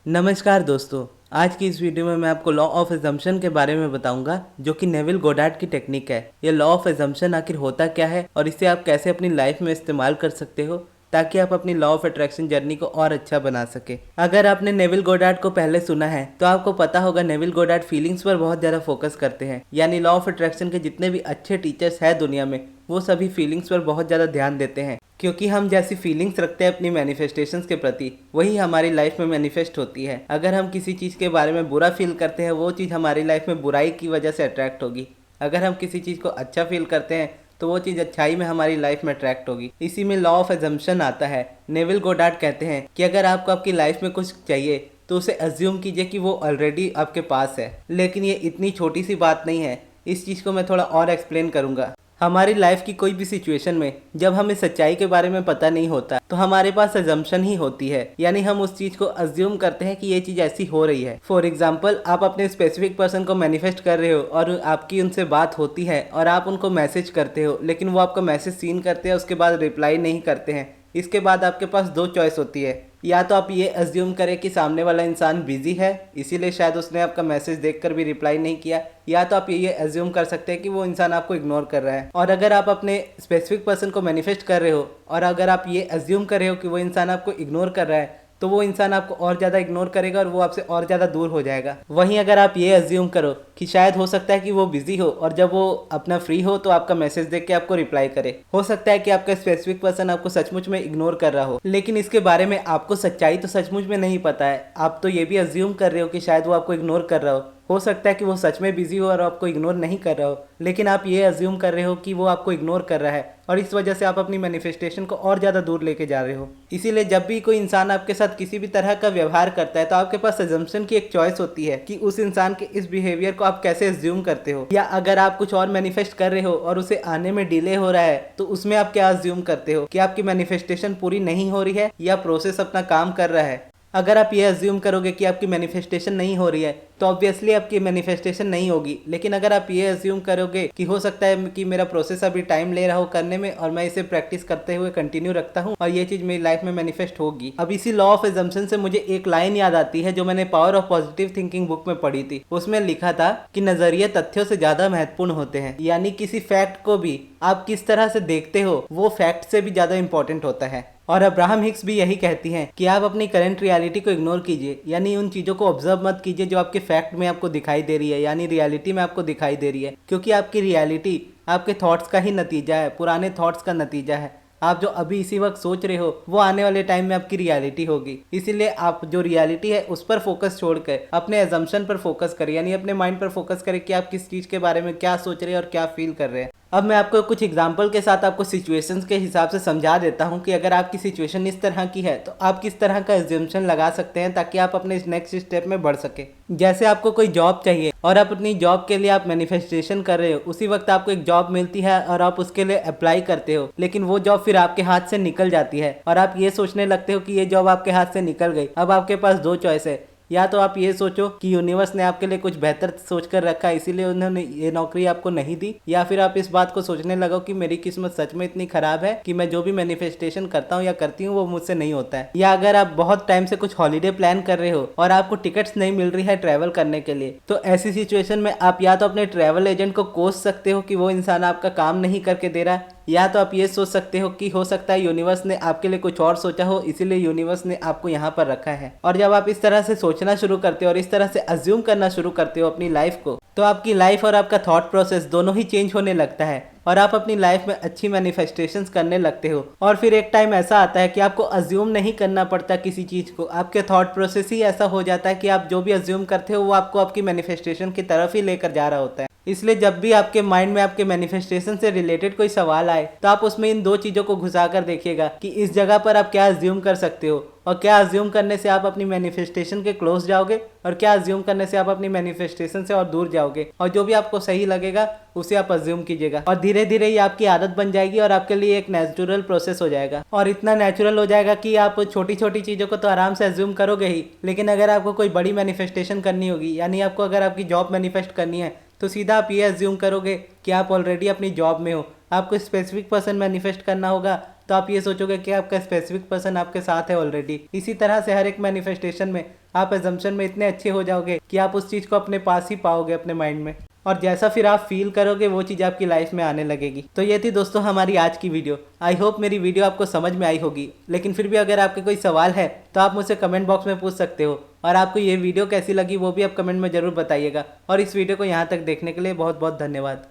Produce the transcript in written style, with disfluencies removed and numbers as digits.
नमस्कार दोस्तों। आज की इस वीडियो में मैं आपको लॉ ऑफ एजम्पशन के बारे में बताऊंगा, जो कि नेविल गोडार्ड की टेक्निक है। ये लॉ ऑफ एजम्पशन आखिर होता क्या है और इसे आप कैसे अपनी लाइफ में इस्तेमाल कर सकते हो ताकि आप अपनी लॉ ऑफ अट्रैक्शन जर्नी को और अच्छा बना सके। अगर आपने नेविल गोडार्ड को पहले सुना है तो आपको पता होगा नेविल गोडार्ड फीलिंग्स पर बहुत ज़्यादा फोकस करते हैं। यानी लॉ ऑफ अट्रैक्शन के जितने भी अच्छे टीचर्स हैं दुनिया में, वो सभी फीलिंग्स पर बहुत ज़्यादा ध्यान देते हैं, क्योंकि हम जैसी फीलिंग्स रखते हैं अपनी मैनिफेस्टेशंस के प्रति, वही हमारी लाइफ में मैनिफेस्ट होती है। अगर हम किसी चीज़ के बारे में बुरा फील करते हैं, वो चीज़ हमारी लाइफ में बुराई की वजह से अट्रैक्ट होगी। अगर हम किसी चीज़ को अच्छा फील करते हैं तो वो चीज़ अच्छाई में हमारी लाइफ में अट्रैक्ट होगी। इसी में लॉ ऑफ एजम्पशन आता है। नेविल गोडार्ड कहते हैं कि अगर आपको आपकी लाइफ में कुछ चाहिए तो उसे अज्यूम कीजिए कि वो ऑलरेडी आपके पास है। लेकिन ये इतनी छोटी सी बात नहीं है, इस चीज़ को मैं थोड़ा और एक्सप्लेन करूँगा। हमारी लाइफ की कोई भी सिचुएशन में जब हमें सच्चाई के बारे में पता नहीं होता तो हमारे पास अजम्पशन ही होती है, यानी हम उस चीज को अज्यूम करते हैं कि ये चीज ऐसी हो रही है। फॉर एग्जाम्पल, आप अपने स्पेसिफिक पर्सन को मैनिफेस्ट कर रहे हो और आपकी उनसे बात होती है और आप उनको मैसेज करते हो, लेकिन वो आपका मैसेज सीन करते हैं, उसके बाद रिप्लाई नहीं करते हैं। इसके बाद आपके पास दो चॉइस होती है। या तो आप ये अज्यूम करें कि सामने वाला इंसान बिजी है, इसीलिए शायद उसने आपका मैसेज देखकर भी रिप्लाई नहीं किया, या तो आप ये अज्यूम कर सकते हैं कि वो इंसान आपको इग्नोर कर रहा है। और अगर आप अपने स्पेसिफिक पर्सन को मैनिफेस्ट कर रहे हो और अगर आप ये अज्यूम कर रहे हो कि वो इंसान आपको इग्नोर कर रहा है, तो वो इंसान आपको और ज़्यादा इग्नोर करेगा और वो आपसे और ज़्यादा दूर हो जाएगा। वहीं अगर आप ये अज्यूम करो कि शायद हो सकता है कि वो बिजी हो और जब वो अपना फ्री हो तो आपका मैसेज देख के आपको रिप्लाई करे, हो सकता है कि आपका स्पेसिफिक पर्सन आपको सचमुच में इग्नोर कर रहा हो, लेकिन इसके बारे में आपको सच्चाई तो सचमुच में नहीं पता है। आप तो ये भी अज्यूम कर रहे हो कि शायद वो आपको इग्नोर कर रहा हो सकता है कि वो सच में बिजी हो और आपको इग्नोर नहीं कर रहा हो, लेकिन आप ये अज्यूम कर रहे हो कि वो आपको इग्नोर कर रहा है और इस वजह से आप अपनी मैनिफेस्टेशन को और ज़्यादा दूर लेके जा रहे हो। इसीलिए जब भी कोई इंसान आपके साथ किसी भी तरह का व्यवहार करता है तो आपके पास अजम्पशन की एक चॉइस होती है कि उस इंसान के इस बिहेवियर को आप कैसे अज्यूम करते हो। या अगर आप कुछ और मैनिफेस्ट कर रहे हो और उसे आने में डिले हो रहा है तो उसमें आप क्या अज्यूम करते हो कि आपकी मैनिफेस्टेशन पूरी नहीं हो रही है या प्रोसेस अपना काम कर रहा है। अगर आप ये अज्यूम करोगे कि आपकी मैनिफेस्टेशन नहीं हो रही है तो ऑब्वियसली आपकी मैनिफेस्टेशन नहीं होगी। लेकिन अगर आप ये अज्यूम करोगे कि हो सकता है कि मेरा प्रोसेस अभी टाइम ले रहा हो करने में और मैं इसे प्रैक्टिस करते हुए कंटिन्यू रखता हूँ और ये चीज़ मेरी लाइफ में मैनिफेस्ट होगी। अब इसी लॉ ऑफ एजम्पशन से मुझे एक लाइन याद आती है जो मैंने power of positive thinking book में पढ़ी थी। उसमें लिखा था कि नजरिए तथ्यों से ज़्यादा महत्वपूर्ण होते हैं, यानी किसी फैक्ट को भी आप किस तरह से देखते हो वो फैक्ट से भी ज़्यादा इंपॉर्टेंट होता है। और अब्राहम हिक्स भी यही कहती हैं कि आप अपनी करंट रियलिटी को इग्नोर कीजिए, यानी उन चीज़ों को ऑब्जर्व मत कीजिए जो आपके फैक्ट में आपको दिखाई दे रही है, यानी रियलिटी में आपको दिखाई दे रही है, क्योंकि आपकी रियलिटी आपके थॉट्स का ही नतीजा है, पुराने थॉट्स का नतीजा है। आप जो अभी इसी वक्त सोच रहे हो वो आने वाले टाइम में आपकी रियलिटी होगी। इसीलिए आप जो रियलिटी है उस पर फोकस छोड़कर अपने एजम्पशन पर फोकस करें, यानी अपने माइंड पर फोकस करें कि आप किस चीज़ के बारे में क्या सोच रहे हैं और क्या फील कर रहे हैं। अब मैं आपको कुछ एग्जाम्पल के साथ आपको सिचुएशंस के हिसाब से समझा देता हूं कि अगर आपकी सिचुएशन इस तरह की है तो आप किस तरह का एज्यूम्शन लगा सकते हैं ताकि आप अपने इस नेक्स्ट स्टेप में बढ़ सके। जैसे आपको कोई जॉब चाहिए और आप अपनी जॉब के लिए आप मैनिफेस्टेशन कर रहे हो, उसी वक्त आपको एक जॉब मिलती है और आप उसके लिए अप्लाई करते हो, लेकिन वो जॉब फिर आपके हाथ से निकल जाती है और आप ये सोचने लगते हो कि ये जॉब आपके हाथ से निकल गई। अब आपके पास दो चॉइस है, या तो आप ये सोचो कि यूनिवर्स ने आपके लिए कुछ बेहतर सोच कर रखा है इसीलिए उन्होंने ये नौकरी आपको नहीं दी, या फिर आप इस बात को सोचने लगो कि मेरी किस्मत सच में इतनी खराब है कि मैं जो भी मैनिफेस्टेशन करता हूँ या करती हूँ वो मुझसे नहीं होता है। या अगर आप बहुत टाइम से कुछ हॉलीडे प्लान कर रहे हो और आपको टिकट्स नहीं मिल रही है ट्रैवल करने के लिए, तो ऐसी सिचुएशन में आप या तो अपने ट्रैवल एजेंट को कोस सकते हो कि वो इंसान आपका काम नहीं करके दे रहा, या तो आप ये सोच सकते हो कि हो सकता है यूनिवर्स ने आपके लिए कुछ और सोचा हो, इसीलिए यूनिवर्स ने आपको यहाँ पर रखा है। और जब आप इस तरह से सोचना शुरू करते हो और इस तरह से अज्यूम करना शुरू करते हो अपनी लाइफ को, तो आपकी लाइफ और आपका थॉट प्रोसेस दोनों ही चेंज होने लगता है और आप अपनी लाइफ में अच्छी मैनिफेस्टेशंस करने लगते हो। और फिर एक टाइम ऐसा आता है कि आपको अज्यूम नहीं करना पड़ता किसी चीज़ को, आपके थॉट प्रोसेस ही ऐसा हो जाता है कि आप जो भी अज्यूम करते हो वो आपको आपकी मैनिफेस्टेशन की तरफ ही लेकर जा रहा होता है। इसलिए जब भी आपके माइंड में आपके मैनिफेस्टेशन से रिलेटेड कोई सवाल आए तो आप उसमें इन दो चीज़ों को घुसा कर देखिएगा कि इस जगह पर आप क्या अज्यूम कर सकते हो और क्या अज्यूम करने से आप अपनी मैनिफेस्टेशन के क्लोज जाओगे और क्या अज्यूम करने से आप अपनी मैनिफेस्टेशन से और दूर जाओगे। और जो भी आपको सही लगेगा उसे आप अज्यूम कीजिएगा और धीरे धीरे ये आपकी आदत बन जाएगी और आपके लिए एक नेचुरल प्रोसेस हो जाएगा। और इतना नेचुरल हो जाएगा कि आप छोटी छोटी चीज़ों को तो आराम से अज्यूम करोगे ही, लेकिन अगर आपको कोई बड़ी मैनिफेस्टेशन करनी होगी, यानी आपको अगर आपकी जॉब मैनिफेस्ट करनी है, तो सीधा आप ये अज्यूम करोगे कि आप ऑलरेडी अपनी जॉब में हो। आपको स्पेसिफिक पर्सन मैनिफेस्ट करना होगा तो आप ये सोचोगे कि आपका स्पेसिफिक पर्सन आपके साथ है ऑलरेडी। इसी तरह से हर एक मैनिफेस्टेशन में आप एजम्पशन में इतने अच्छे हो जाओगे कि आप उस चीज़ को अपने पास ही पाओगे अपने माइंड में, और जैसा फिर आप फील करोगे वो चीज़ आपकी लाइफ में आने लगेगी। तो ये थी दोस्तों हमारी आज की वीडियो। आई होप मेरी वीडियो आपको समझ में आई होगी, लेकिन फिर भी अगर आपके कोई सवाल है तो आप मुझसे कमेंट बॉक्स में पूछ सकते हो। और आपको ये वीडियो कैसी लगी वो भी आप कमेंट में ज़रूर बताइएगा। और इस वीडियो को यहाँ तक देखने के लिए बहुत बहुत धन्यवाद।